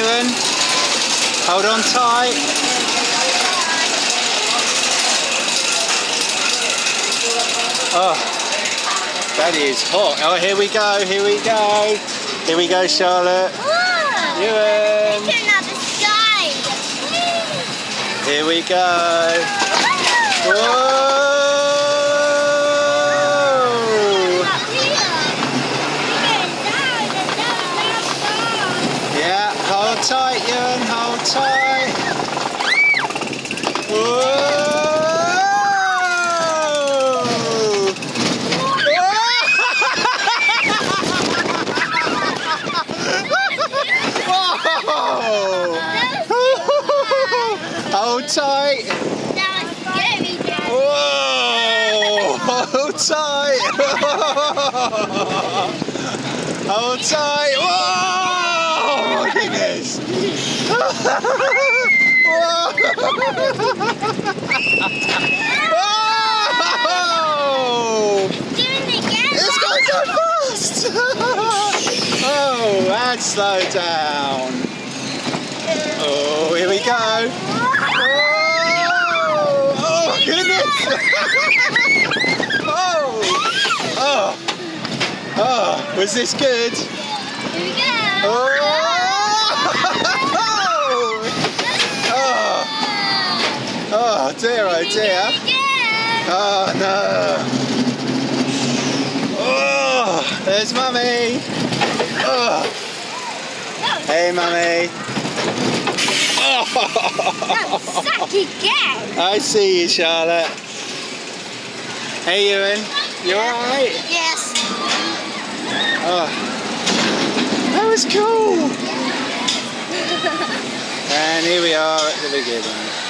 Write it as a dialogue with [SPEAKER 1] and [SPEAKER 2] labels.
[SPEAKER 1] Ewan. Hold on tight. Oh, that is hot. Oh, here we go, here we go. Here we go, Charlotte. Ewan. Here we go. Whoa. Yeah, hold tight, Ewan, hold tight. Whoa. Hold tight. Whoa! Hold tight. Hold tight. Whoa! Oh my goodness. Whoa! It's going so fast. Oh, and slow down. Oh, here we go. Oh, goodness! Oh, was this good?
[SPEAKER 2] Here we go.
[SPEAKER 1] Oh dear, oh dear. Oh no. Oh, there's Mummy. Oh. Hey, Mummy. I see you, Charlotte. Hey, Ewan. You alright?
[SPEAKER 2] Yes.
[SPEAKER 1] Oh, that was cool. And here we are at the beginning.